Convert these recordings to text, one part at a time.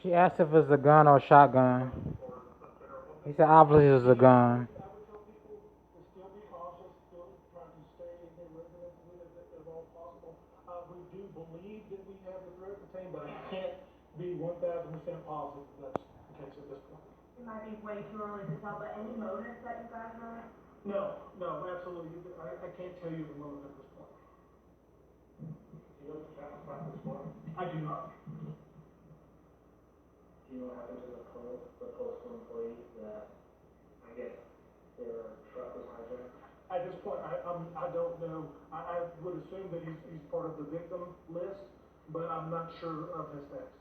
She asked if it's a gun or a shotgun. He said obviously it's a gun. I would tell people to still be cautious, still try to stay in their residences if at all possible. We do believe that we have the threat contained, but I can't be 1,000% positive that that's the case at this point. It might be way too early to tell, but any motives that you guys are? No, absolutely. I can't tell you the motive at this point. Do you know what the traffic stop was for? I do not. Do you know what happened to the postal employees that, I guess, their truck was hijacked? At this point, I don't know. I would assume that he's part of the victim list, but I'm not sure of his status.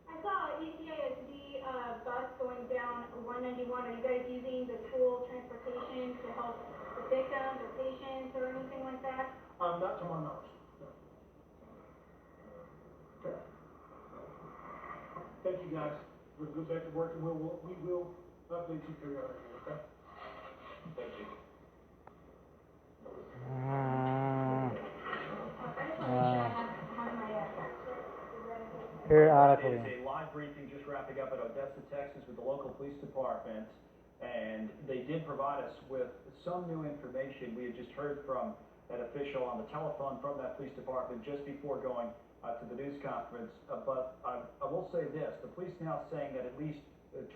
I saw ECASD bus going down 191. Are you guys using the school transportation to help the victims or patients or anything like that? Not to my knowledge. No. Okay. Thank you guys. We'll go back to work and we will update you periodically, okay? Thank you. Mm, I just want to make sure I have my periodically. It's a live briefing just wrapping up at Odessa, Texas with the local police department, and they did provide us with some new information. We had just heard from an official on the telephone from that police department just before going to the news conference, but I will say this, the police now saying that at least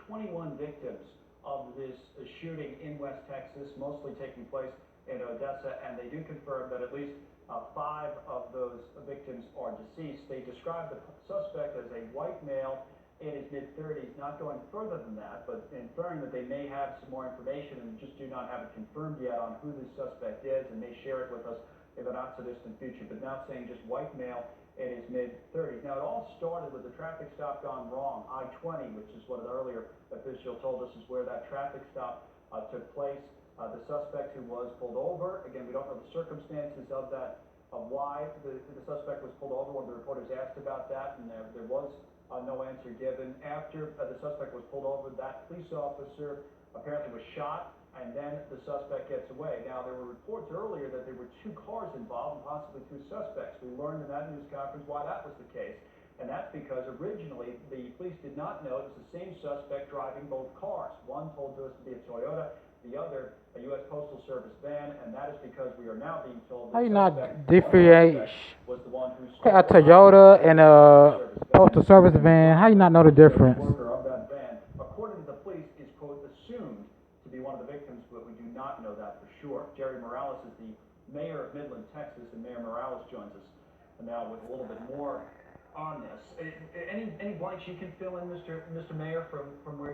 21 victims of this shooting in West Texas, mostly taking place in Odessa, and they do confirm that at least 5 of those victims are deceased. They describe the suspect as a white male in his mid-30s, not going further than that, but inferring that they may have some more information and just do not have it confirmed yet on who the suspect is, and may share it with us in the not-so-distant future, but now saying just white male in his mid-30s. Now, it all started with a traffic stop gone wrong, I-20, which is what an earlier official told us is where that traffic stop took place. The suspect who was pulled over, again, we don't know the circumstances of that, of why the suspect was pulled over. One of the reporters asked about that, and there was no answer given. After the suspect was pulled over, that police officer apparently was shot, and then the suspect gets away. Now, there were reports earlier that there were 2 cars involved, and possibly 2 suspects. We learned in that news conference why that was the case, and that's because originally the police did not know it was the same suspect driving both cars. One told us to be a Toyota, the other a U.S. Postal Service van, and that is because we are now being told How the you not suspect differentiate was the one who a stole Toyota and a service postal service van? How you not know the difference? worker of that van, according to the police, is, quote, assumed to be one of the victims, but we do not know that for sure. Jerry Morales is the mayor of Midland, Texas, and Mayor Morales joins us now with a little bit more on this. Any blanks you can fill in, Mr. Mayor, from where